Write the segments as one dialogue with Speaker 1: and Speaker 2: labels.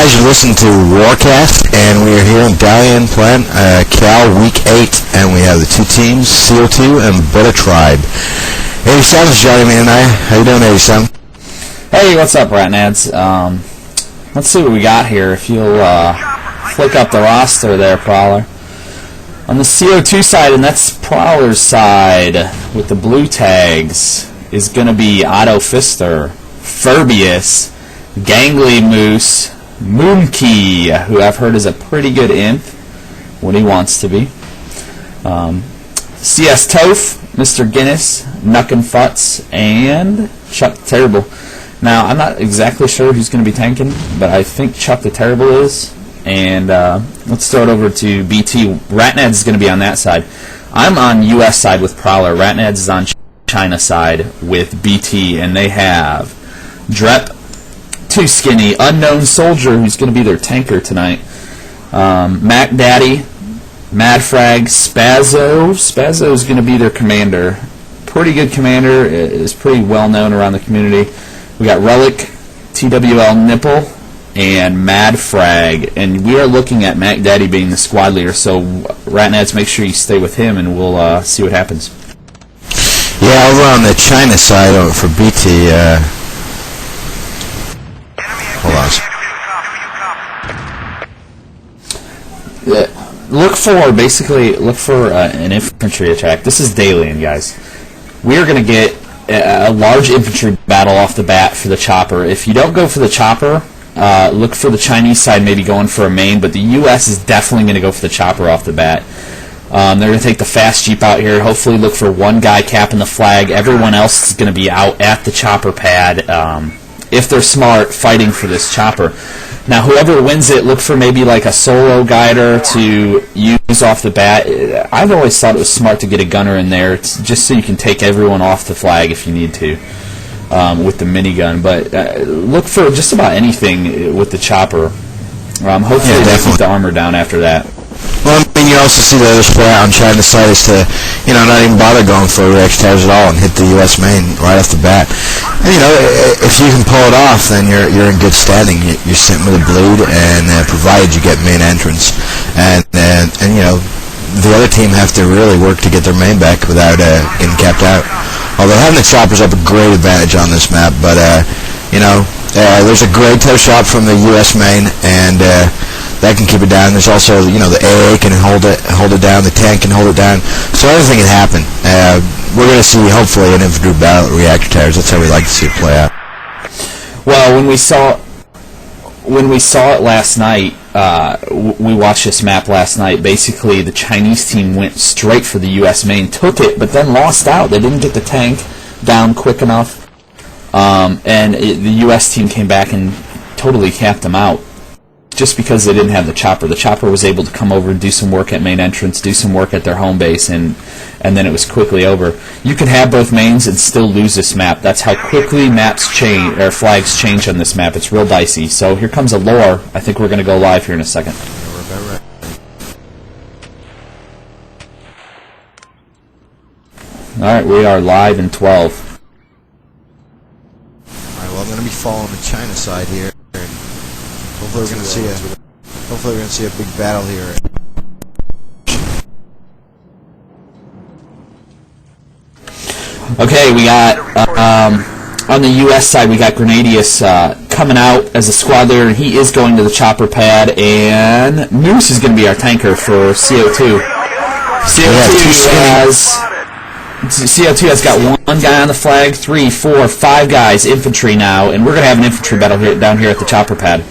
Speaker 1: guys, you're listening to Warcast, and we are here in Dalian Plant, Cal Week 8, and we have the two teams, CO2 and Buddha Tribe. 87 is joining me tonight. How you doing, 87?
Speaker 2: Hey, what's up, Ratnads? Let's see what we got here. If you'll flick up the roster there, Prowler. On the CO2 side, and that's Prowler's side, with the blue tags, is going to be Otto Fister, Furbius, Gangly Moose, Moonki, who I've heard is a pretty good imp when he wants to be. CS Toph, Mr. Guinness, Nuckin' Futz, and Chuck the Terrible. Now, I'm not exactly sure who's going to be tanking, but I think Chuck the Terrible is. And let's throw it over to BT. Ratnads is going to be on that side. I'm on US side with Prowler. Ratnads is on China side with BT, and they have Drep, Too Skinny, Unknown Soldier, who's going to be their tanker tonight, Mac Daddy, Mad Frag, Spazzo. Spazzo is going to be their commander. Pretty good commander. Is pretty well known around the community. We got Relic, TWL Nipple, and Mad Frag. And we are looking at Mac Daddy being the squad leader. So Ratnads, make sure you stay with him, and we'll see what happens.
Speaker 1: Yeah, over on the China side for BT, hold
Speaker 2: on. Look for an infantry attack. This is Dalian, guys. We are going to get a large infantry battle off the bat for the chopper. If you don't go for the chopper, look for the Chinese side maybe going for a main, but the U.S. is definitely going to go for the chopper off the bat. They're going to take the fast Jeep out here. Hopefully look for one guy capping the flag. Everyone else is going to be out at the chopper pad, if they're smart, fighting for this chopper. Now, whoever wins it, look for maybe like a solo guider to use off the bat. I've always thought it was smart to get a gunner in there, just so you can take everyone off the flag if you need to with the minigun. But look for just about anything with the chopper. Hopefully they keep the armor down after that.
Speaker 1: Well, I mean, you also see the other strat on China's side is to, not even bother going for reaction towers at all and hit the U.S. main right off the bat. And, if you can pull it off, then you're in good standing. You're sitting with a bleed, and provided you get main entrance. And the other team have to really work to get their main back without getting capped out. Although having the choppers up a great advantage on this map, but, there's a great toe shot from the U.S. main, and that can keep it down. There's also, the AA can hold it down, the tank can hold it down, so everything can happen. We're going to see, hopefully, an infantry battle at reactor towers. That's how we like to see it play out.
Speaker 2: Well, when we saw it last night, we watched this map last night. Basically, the Chinese team went straight for the U.S. main, took it, but then lost out. They didn't get the tank down quick enough, the U.S. team came back and totally capped them out just because they didn't have the chopper. The chopper was able to come over and do some work at main entrance, do some work at their home base, and then it was quickly over. You can have both mains and still lose this map. That's how quickly maps change, or flags change on this map. It's real dicey. So here comes a lore. I think we're going to go live here in a second. Alright, we are live in 12.
Speaker 1: Alright, well, I'm going to be following the China side here. Hopefully we're going to see a big battle here.
Speaker 2: Okay, we got on the U.S. side, we got Grenadius coming out as a squad leader, and he is going to the chopper pad, and Moose is going to be our tanker for CO2. CO2 has got one guy on the flag, 3, 4, 5 guys, infantry now, and we're going to have an infantry battle down here at the chopper pad.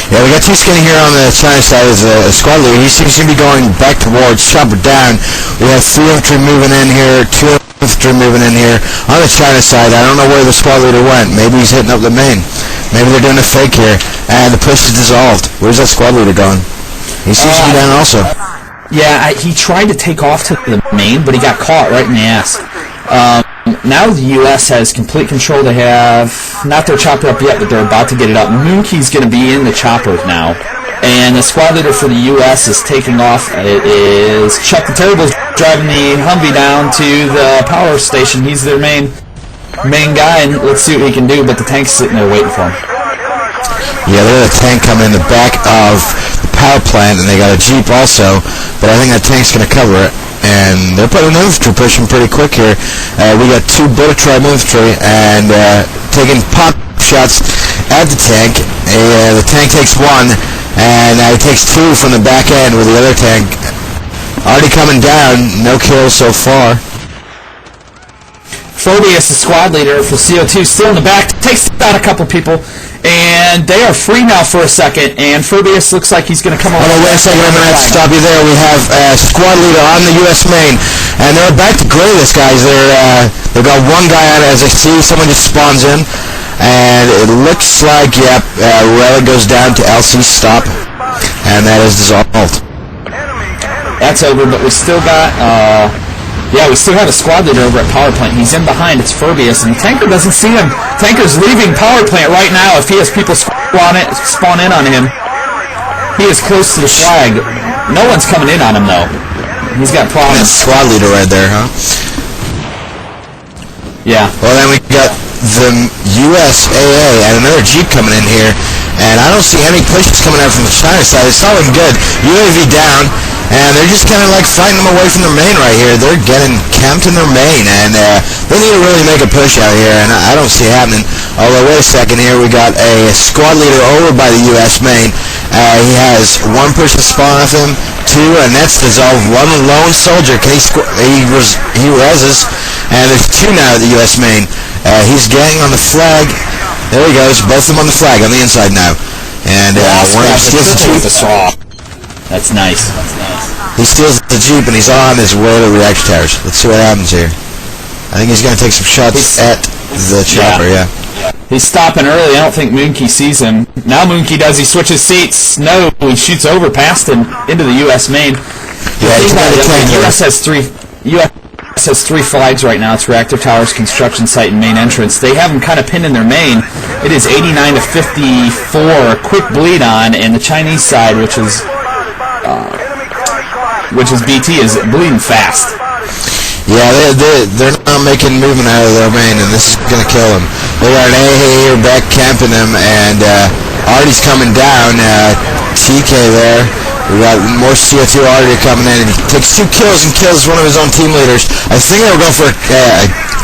Speaker 1: Yeah, we got Too Skinny here on the China side as a squad leader. He seems to be going back towards chopper down. We have 3 infantry moving in here, 2 infantry moving in here. On the China side, I don't know where the squad leader went. Maybe he's hitting up the main. Maybe they're doing a fake here. And the push is dissolved. Where's that squad leader going? He seems to be down also.
Speaker 2: Yeah, he tried to take off to the main, but he got caught right in the ass. Now the U.S. has complete control. They have not their chopper up yet, but they're about to get it up. Moonkey's going to be in the chopper now. And the squad leader for the U.S. is taking off. It is Chuck the Terrible driving the Humvee down to the power station. He's their main guy, and let's see what he can do, but the tank's sitting there waiting for him.
Speaker 1: Yeah, they got a tank coming in the back of the power plant, and they got a Jeep also, but I think that tank's going to cover it. And they're putting an infantry pushing pretty quick here. We got 2 Bullet Tribe infantry and taking pop shots at the tank. The tank takes 1, and he takes 2 from the back end with the other tank. Already coming down, no kills so far.
Speaker 2: Phobius, the squad leader for CO2, still in the back, takes out a couple people, and they are free now for a second, and Phobius looks like he's going to come over.
Speaker 1: Oh, wait a second, I'm going to have to stop you there. We have squad leader on the U.S. main, and they're about to gray this, guys. They've got 1 guy on it, as I see. Someone just spawns in, and it looks like, yep, Relic goes down to LC stop, and that is dissolved.
Speaker 2: That's over, but we still got, we still have a squad leader over at power plant. He's in behind. It's Phobius, and Tanker doesn't see him. Tanker's leaving power plant right now if he has people spawn in on him. He is close to the flag. No one's coming in on him, though. He's got problems.
Speaker 1: That's squad leader right there, huh?
Speaker 2: Yeah.
Speaker 1: Well, then we got the USAA and another Jeep coming in here, and I don't see any pushes coming out from the China side. It's not looking good. UAV down, and they're just kind of like fighting them away from their main right here. They're getting camped in their main, and they need to really make a push out here, and I don't see it happening. Although, wait a second here, we got a squad leader over by the U.S. main. He has 1 person spawn off him, 2, and that's dissolved. 1 lone soldier, he reses, and there's 2 now at the U.S. main. He's getting on the flag. There he goes, both of them on the flag on the inside now. And one steals the Jeep.
Speaker 2: That's nice.
Speaker 1: He steals the Jeep, and he's on his way to reactor towers. Let's see what happens here. I think he's going to take some shots at the chopper, yeah.
Speaker 2: He's stopping early. I don't think Moonkie sees him. Now Moonkie does. He switches seats. No, he shoots over past him into the U.S. main. The U.S. has 3 flags right now. It's reactor towers, construction site, and main entrance. They have them kind of pinned in their main. It is 89 to 54. Quick bleed on, and the Chinese side, which is BT, is bleeding fast.
Speaker 1: Yeah, they're not making movement out of their main, and this is going to kill them. They got an AA here back camping them, and Artie's coming down. TK there. We got more CO2 Artie coming in, and he takes 2 kills and kills one of his own team leaders. I think they were going for a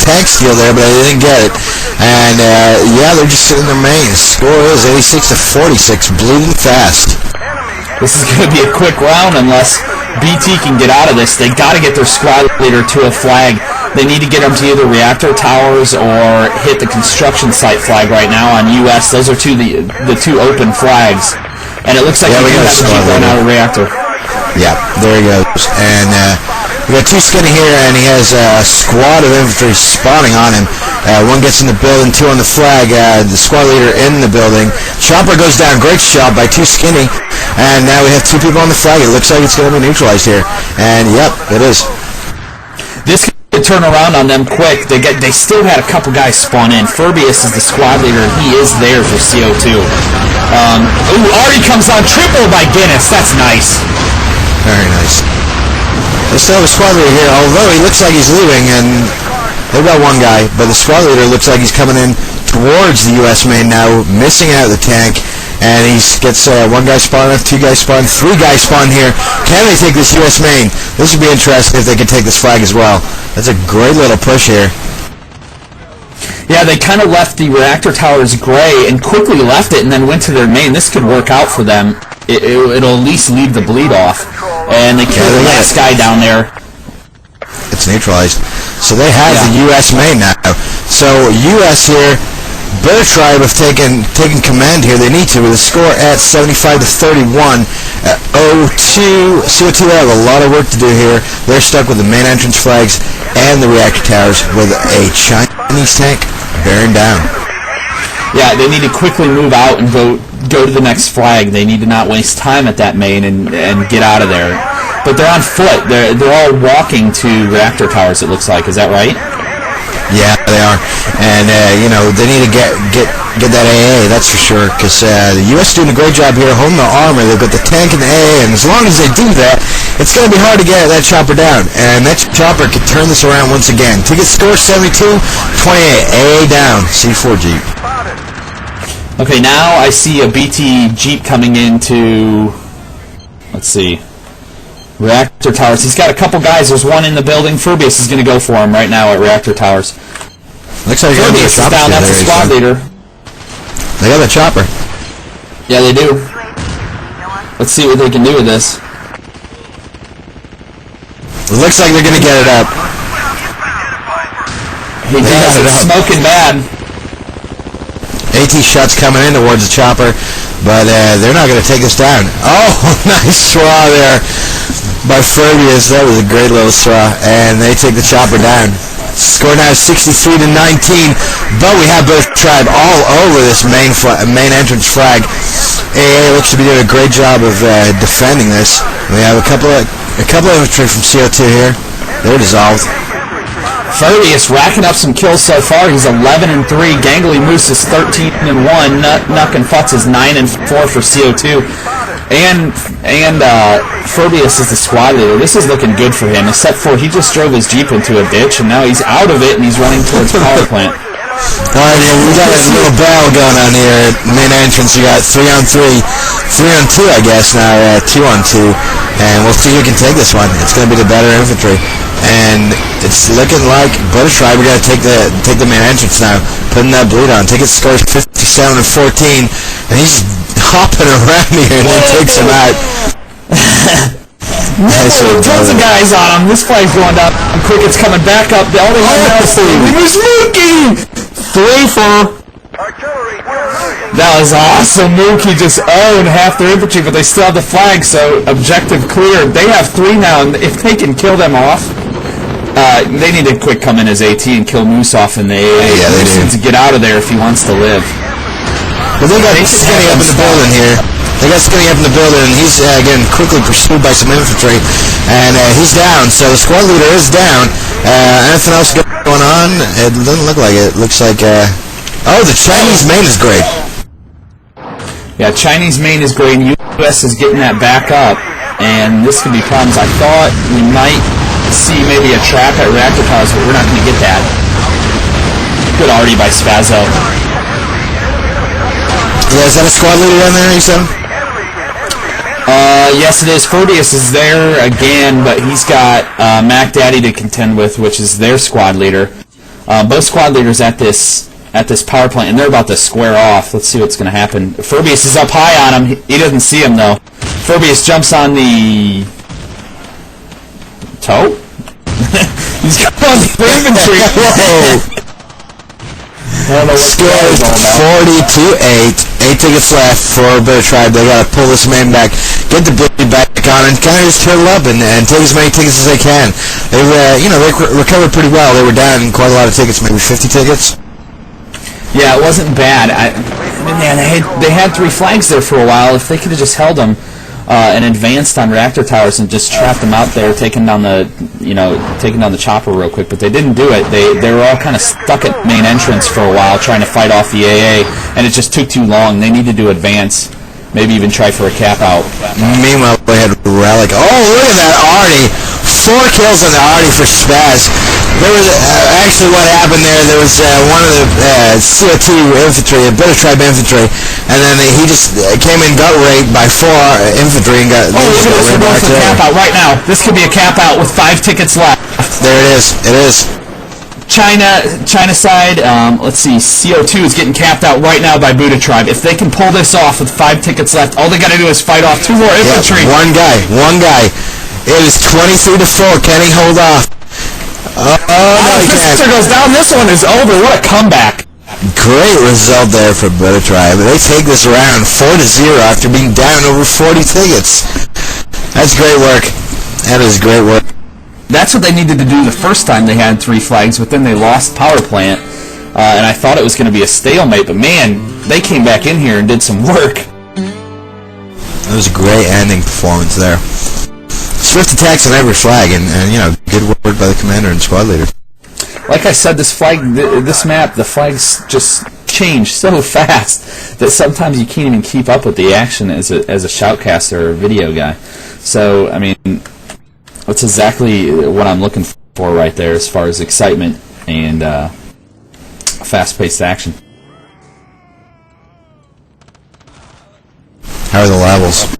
Speaker 1: tank steal there, but they didn't get it. And they're just sitting in their main. The score is 86 to 46, bleeding fast.
Speaker 2: This is going to be a quick round unless BT can get out of this. They got to get their squad leader to a flag. They need to get them to either reactor towers or hit the construction site flag right now on US. Those are the 2 open flags. And it looks like we have a Jeep going out of reactor.
Speaker 1: Yeah, there he goes. And we got 2 skinny here, and he has a squad of infantry spawning on him. 1 gets in the building, 2 on the flag. The squad leader in the building. Chopper goes down. Great shot by 2 skinny. And now we have 2 people on the flag. It looks like it's going to be neutralized here. And yep, it is.
Speaker 2: This could turn around on them quick. They still had a couple guys spawn in. Phobius is the squad leader. He is there for CO2. Artie comes on triple by Guinness. That's nice.
Speaker 1: Very nice. They still have a squad leader here, although he looks like he's leaving, and they've got 1 guy, but the squad leader looks like he's coming in towards the U.S. main now, missing out the tank, and he gets 1 guy spawned, 2 guys spawned, 3 guys spawned here. Can they take this U.S. main? This would be interesting if they could take this flag as well. That's a great little push here.
Speaker 2: Yeah, they kind of left the reactor towers gray and quickly left it and then went to their main. This could work out for them. It'll at least leave the bleed off. And they killed the last guy down there.
Speaker 1: It's neutralized. So they have the U.S. main now. So U.S. here, Bullet Tribe have taken command here. They need to with a score at 75 to 31. CO2 have a lot of work to do here. They're stuck with the main entrance flags and the reactor towers with a Chinese tank bearing down.
Speaker 2: Yeah, they need to quickly move out and go to the next flag. They need to not waste time at that main and get out of there. But they're on foot. They're all walking to reactor towers, it looks like. Is that right?
Speaker 1: Yeah, they are. And, they need to get that AA, that's for sure, because the U.S. is doing a great job here holding the armor. They've got the tank and the AA, and as long as they do that, it's going to be hard to get that chopper down. And that chopper could turn this around once again. Ticket score 72-28, AA down, C4 Jeep.
Speaker 2: Okay, now I see a BT Jeep coming into, let's see, Reactor Towers. He's got a couple guys. There's one in the building. Furbius is going to go for him right now at Reactor Towers.
Speaker 1: Looks like
Speaker 2: Furbius is down. That's the squad leader.
Speaker 1: They got the chopper.
Speaker 2: Yeah, they do. Let's see what they can do with this.
Speaker 1: It looks like they're going to get it up.
Speaker 2: He does. It's smoking bad.
Speaker 1: AT shots coming in towards the chopper, but they're not going to take us down. Oh, nice throw there by Furbius. That was a great little throw, and they take the chopper down. Score now 63-19, but we have both tribe all over this main entrance flag. AA looks to be doing a great job of defending this. We have a couple of infantry from CO2 here. They're dissolved.
Speaker 2: Furbius racking up some kills so far. He's 11-3. Gangly Moose is 13-1. Nuck and Futz is 9-4 for CO2. And Furbius is the squad leader. This is looking good for him, except for he just drove his Jeep into a ditch, and now he's out of it, and he's running towards power plant.
Speaker 1: Alright, we got a little battle going on here at main entrance. We got 3-on-3, 3-on-2, I guess, now 2-on-2, and we'll see who can take this one. It's going to be the better infantry. And it's looking like Butter Tribe. We got to take the main entrance now, putting that bleed on. Ticket scores 57-14, and he's hopping around here, and then takes him out.
Speaker 2: Tons of guys on him. This flag's going down quick. It's coming back up. All the He was looking. 3-4. That was awesome. Mookie just owned half their infantry, but they still have the flag, so objective clear. They have 3 now, and if they can kill them off, they need to quick come in as AT and kill Moose off in the AA.
Speaker 1: Yeah, they
Speaker 2: Moose needs to get out of there if he wants to live.
Speaker 1: Well, they got Skinny up in the building here. They got Skinny up in the building, and he's getting quickly pursued by some infantry, and he's down. So the squad leader is down. Anything else going on? It doesn't look like it. It looks like oh, the Chinese main is great.
Speaker 2: Yeah, Chinese main is great, and US is getting that back up, and this could be problems. I thought we might see maybe a trap at Reactor Towers, but we're not going to get that. Good already by Spazzo.
Speaker 1: Yeah, is that a squad leader down there, you said?
Speaker 2: Yes it is. Furbius is there again, but he's got Mac Daddy to contend with, which is their squad leader. Both squad leaders at this power plant, and they're about to square off. Let's see what's going to happen. Furbius is up high on him. He doesn't see him, though. Furbius jumps on the toe? He's got on the infantry.
Speaker 1: Whoa! Scores 40-8. 8 tickets left for Bear Tribe. They got to pull this man back, get the bleed back on, and kind of just turtle up and take as many tickets as they can. They've they recovered pretty well. They were down quite a lot of tickets, maybe 50 tickets.
Speaker 2: Yeah, it wasn't bad. Man, they had 3 flags there for a while. If they could have just held them and advanced on Reactor Towers and just trapped them out there, taking down the chopper real quick, but they didn't do it. They were all kind of stuck at main entrance for a while trying to fight off the AA, and it just took too long. They needed to advance, maybe even try for a cap out.
Speaker 1: Meanwhile, they had Relic. Oh, look at that Artie. 4 kills on the Artie for Spaz. There was actually what happened there. There was one of the CO2 infantry, a Better Tribe infantry, and then he just came in, got raped by 4 infantry, and got.
Speaker 2: Oh, look at this! We're going for a cap out right now. This could be a cap out with 5 tickets left.
Speaker 1: There it is. It is.
Speaker 2: China side. Let's see. CO2 is getting capped out right now by Buddha Tribe. If they can pull this off with 5 tickets left, all they got to do is fight off 2 more infantry.
Speaker 1: Yep, one guy. It is 23-4. Can he hold off? Oh, no, he can't.
Speaker 2: This goes down. This one is over. What a comeback.
Speaker 1: Great result there for Butter Tribe. They take this round 4-0 after being down over 40 tickets. That's great work. That is great work.
Speaker 2: That's what they needed to do the first time they had 3 flags, but then they lost power plant, and I thought it was going to be a stalemate, but man, they came back in here and did some work.
Speaker 1: It was a great ending performance there. Swift attacks on every flag, and good work by the commander and squad leader.
Speaker 2: Like I said, this map, the flags just change so fast that sometimes you can't even keep up with the action as a shoutcaster or a video guy. So, I mean, that's exactly what I'm looking for right there as far as excitement and fast-paced action.
Speaker 1: lower the levels.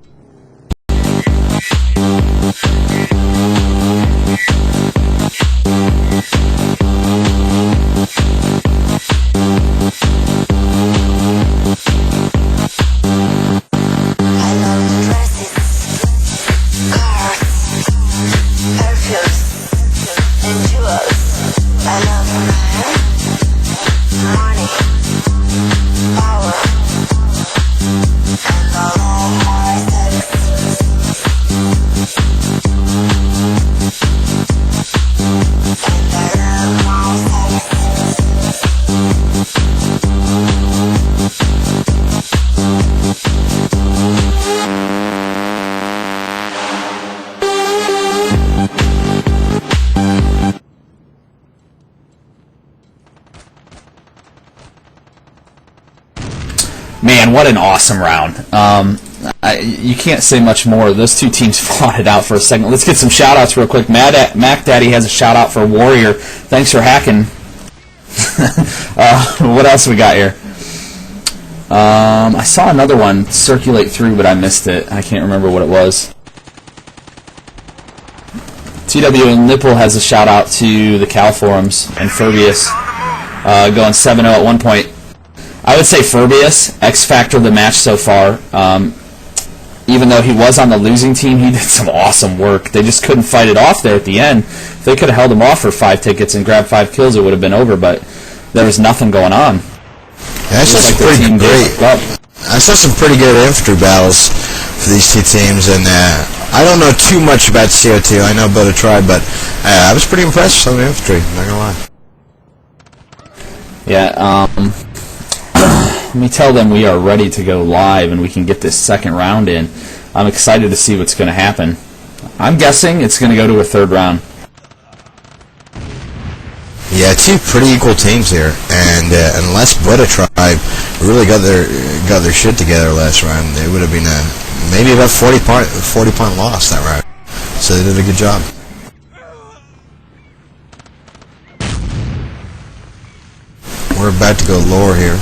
Speaker 2: Man, what an awesome round. You can't say much more. Those two teams fought it out for a second. Let's get some shout-outs real quick. Mac Daddy has a shout-out for Warrior. Thanks for hacking. What else we got here? I saw another one circulate through, but I missed it. I can't remember what it was. TW and Nipple has a shout-out to the Cal Forums and Furbius going 7-0 at one point. I would say Furbius, X Factor of the match so far. Even though he was on the losing team, he did some awesome work. They just couldn't fight it off there at the end. If they could have held him off for 5 tickets and grabbed 5 kills, it would have been over, but there was nothing going on.
Speaker 1: Yeah, I saw some pretty great. I saw some pretty good infantry battles for these two teams, and I don't know too much about CO2. I know about a tribe, but I was pretty impressed with some of the infantry. Not gonna lie.
Speaker 2: Yeah. Let me tell them we are ready to go live and we can get this second round in. I'm excited to see what's going to happen. I'm guessing it's going to go to a third round.
Speaker 1: Yeah, two pretty equal teams here, and unless Buddha Tribe really got their shit together last round, it would have been maybe about 40 point loss that round. So they did a good job. We're about to go lower here.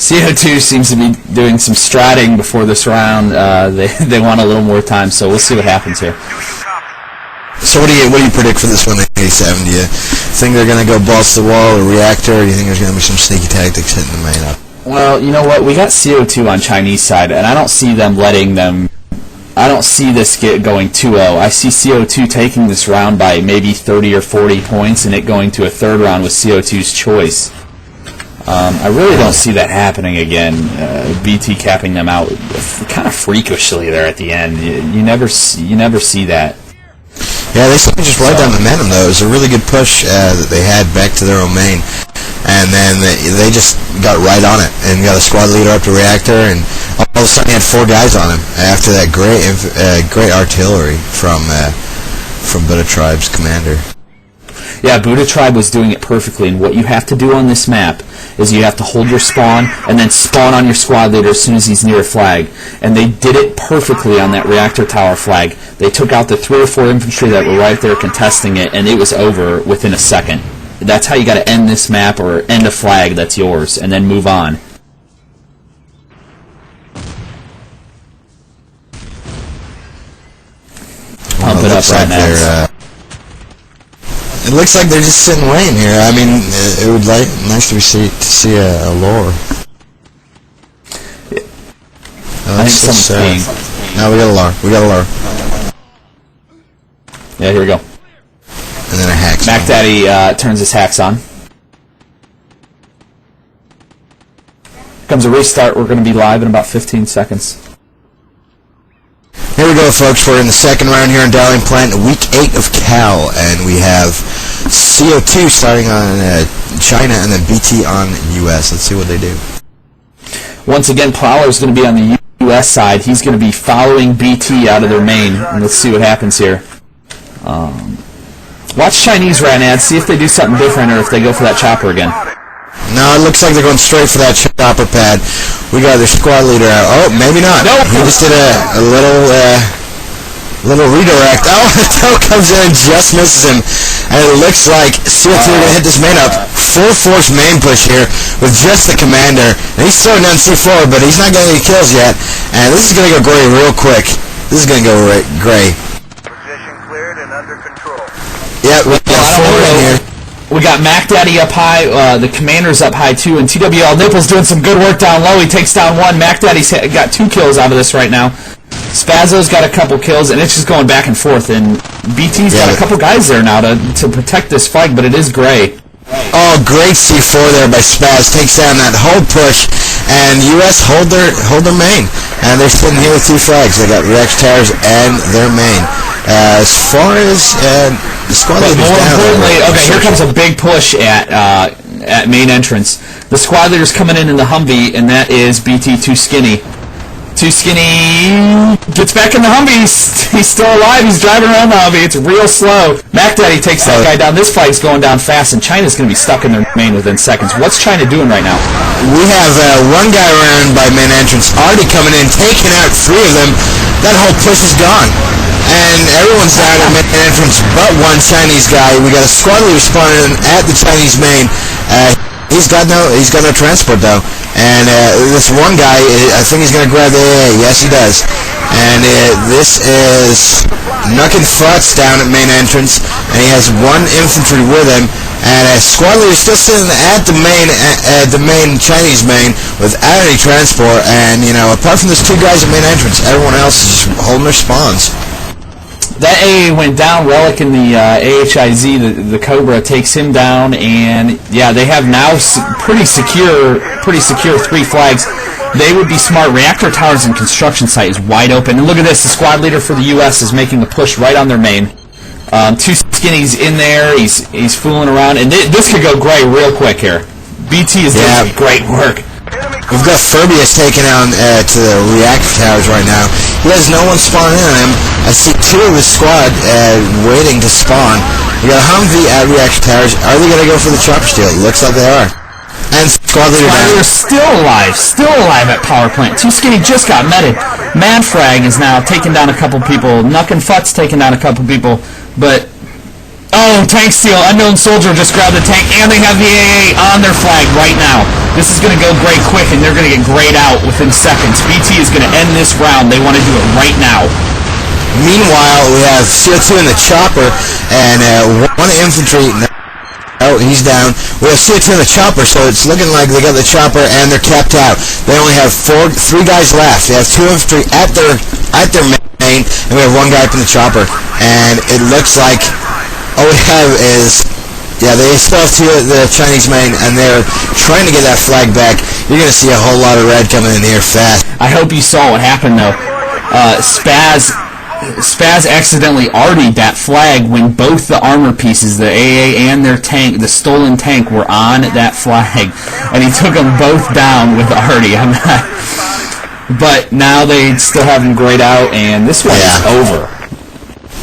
Speaker 2: CO2 seems to be doing some stratting before this round. They want a little more time, so we'll see what happens here.
Speaker 1: So what do you predict for this one at 87? Do you think they're going to go balls to the wall or reactor, or do you think there's going to be some sneaky tactics hitting the main up?
Speaker 2: Well, you know what? We got CO2 on Chinese side, and I don't see them letting them... I don't see this going 2-0. I see CO2 taking this round by maybe 30 or 40 points and it going to a third round with CO2's choice. I really don't see that happening again. BT capping them out kind of freakishly there at the end. You never see that.
Speaker 1: Yeah, they seem to just ride down the momentum, though. It was a really good push that they had back to their own main. And then they just got right on it and got a squad leader up to reactor, and all of a sudden he had 4 guys on him after that great artillery from Buddha Tribe's commander.
Speaker 2: Yeah, Buddha Tribe was doing it perfectly, and what you have to do on this map is you have to hold your spawn and then spawn on your squad leader as soon as he's near a flag. And they did it perfectly on that reactor tower flag. They took out the 3 or 4 infantry that were right there contesting it, and it was over within a second. That's how you got to end this map, or end a flag that's yours, and then move on. Pump it up right now.
Speaker 1: It looks like they're just sitting waiting here. I mean, it would be nice to see a lore.
Speaker 2: I think someone's peeing.
Speaker 1: No, we got a lore. We got a lore.
Speaker 2: Yeah, here we go.
Speaker 1: And then a hacks.
Speaker 2: Mac Daddy turns his hacks on. Comes a restart. We're going to be live in about 15 seconds.
Speaker 1: Here we go, folks. We're in the second round here in Dalian Plant, week 8 of Cal, and we have CO2 starting on China and then BT on US. Let's see what they do. Once again, Prowler's going to be on the US side. He's going to be following BT out of their main, and let's see what happens here. Watch Chinese Ranad, see if they do something different or if they go for that chopper again. No, it looks like they're going straight for that chopper pad. We got their squad leader out. Oh, maybe not. Nope. He just did a little redirect. Oh, the toe comes in and just misses him. And it looks like CO2 are going to hit this main up. full force main push here with just the commander. And he's throwing down C4, but he's not getting any kills yet. And this is going to go gray real quick. This is going to go gray.
Speaker 3: Position cleared and under control.
Speaker 1: Yeah, we got 4 in here.
Speaker 2: We got Mac Daddy up high, the commander's up high too, and TWL Nipples doing some good work down low. He takes down 1. Mac Daddy's got 2 kills out of this right now. Spazzo's got a couple kills, and it's just going back and forth. And BT's got a couple guys there now to protect this flag, but it is gray.
Speaker 1: Oh, great C4 there by Spaz. Takes down that whole push, and US hold their main. And they're sitting here with 2 flags. They got reaction towers and their main. As far as the squad leader's
Speaker 2: more
Speaker 1: down.
Speaker 2: importantly, okay, here comes a big push at main entrance. The squad leader's coming in the Humvee, and that is BT Too Skinny. Too Skinny gets back in the Humvee. He's still alive. He's driving around the Humvee. It's real slow. Mac Daddy takes that guy down. This flag's going down fast, and China's going to be stuck in their main within seconds. What's China doing right now?
Speaker 1: We have one guy around by main entrance already coming in, taking out 3 of them. That whole push is gone. And everyone's down at main entrance but one Chinese guy. We got a squad leader spawning at the Chinese main. He's got no transport though. And this one guy, I think he's gonna grab the AA. Yes, he does. And this is Nuckin' Futz down at main entrance, and he has 1 infantry with him. And squad leader still sitting at the main Chinese main without any transport. And apart from those 2 guys at main entrance, everyone else is just holding their spawns.
Speaker 2: That AA went down. Relic in the AHIZ, the Cobra, takes him down, and yeah, they have now pretty secure 3 flags. They would be smart. Reactor towers and construction site is wide open. And look at this, the squad leader for the U.S. is making a push right on their main. Too Skinny's in there. He's fooling around, and this could go gray real quick here. BT is doing great work.
Speaker 1: We've got Furbius taking on to the reactor towers right now. He has no one spawning in him. I see 2 of his squad waiting to spawn. We got a Humvee at reactor towers. Are they going to go for the chopper steal? It looks like they are. And squad leader down.
Speaker 2: Still alive at power plant. Too Skinny just got meted. Mad Frag is now taking down a couple people. Nuckin' Futz taking down a couple people. But tank steal. Unknown Soldier just grabbed the tank, and they have the AA on their flag right now. This is going to go gray quick, and they're going to get grayed out within seconds. BT is going to end this round. They want to do it right now.
Speaker 1: Meanwhile, we have CO2 in the chopper, and 1 infantry. Oh, he's down. We have CO2 in the chopper, so it's looking like they got the chopper and they're capped out. They only have 3 guys left. They have 2 infantry at their main, and we have 1 guy up in the chopper. And it looks like all we have is, they still have 2 at the Chinese main, and they're trying to get that flag back. You're going to see a whole lot of red coming in here fast.
Speaker 2: I hope you saw what happened, though. Spaz accidentally artied that flag when both the armor pieces, the AA and their tank, the stolen tank, were on that flag, and he took them both down with arty. But now they still have him grayed out, and this one is over.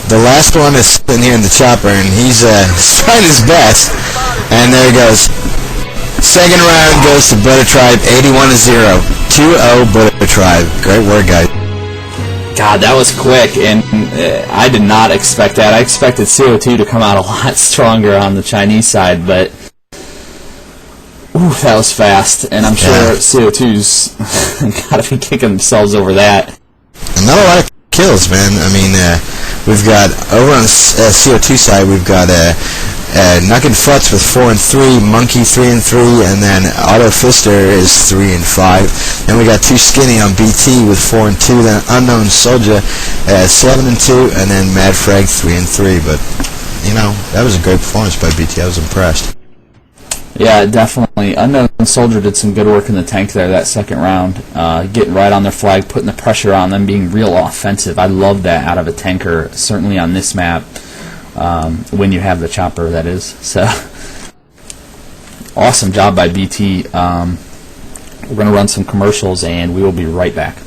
Speaker 1: The last one is sitting here in the chopper, and he's trying his best. And there he goes. Second round goes to Butter Tribe, 81-0. 2-0 Butter Tribe. Great work, guys.
Speaker 2: God, that was quick, and I did not expect that. I expected CO2 to come out a lot stronger on the Chinese side, but that was fast. And I'm sure CO2's got to be kicking themselves over that.
Speaker 1: And not a lot of kills, man. I mean, we've got over on the CO2 side, we've got Nuckin' Futz with 4 and 3, Monkey 3 and 3, and then Otto Fister is 3 and 5. Then we got Too Skinny on BT with 4 and 2. Then Unknown Soldier 7 and 2, and then Mad Frag 3 and 3. But that was a great performance by BT. I was impressed.
Speaker 2: Yeah, definitely. Unknown Soldier did some good work in the tank there that second round, getting right on their flag, putting the pressure on them, being real offensive. I love that out of a tanker, certainly on this map, when you have the chopper, that is. So, awesome job by BT. We're going to run some commercials, and we will be right back.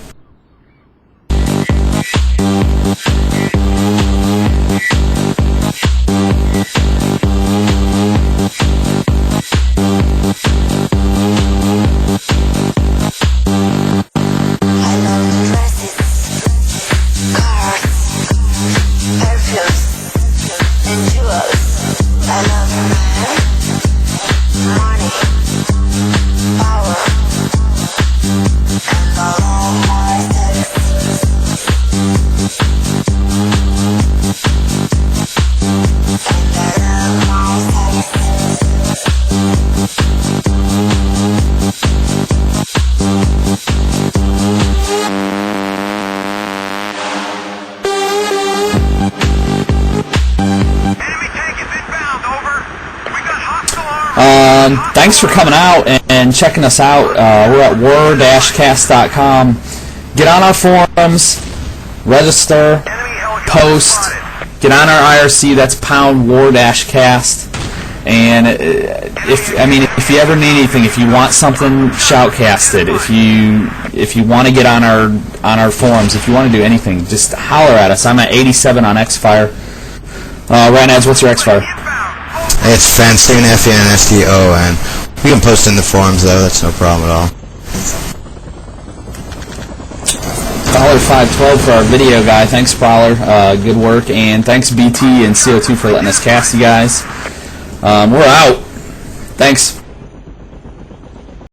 Speaker 2: Thanks for coming out and checking us out. We're at war-cast.com. Get on our forums, register, post, get on our IRC. That's #war-cast. And if you ever need anything, if you want something shoutcasted, if you want to get on our forums, if you want to do anything, just holler at us. I'm at 87 on Xfire. Ryan Ads, what's your Xfire?
Speaker 1: It's Fanstone, FANSTO, and we can post in the forums though. That's no problem at all.
Speaker 2: Prowler 512 for our video guy. Thanks, Prowler. Good work, and thanks BT and CO2 for letting us cast you guys. We're out. Thanks.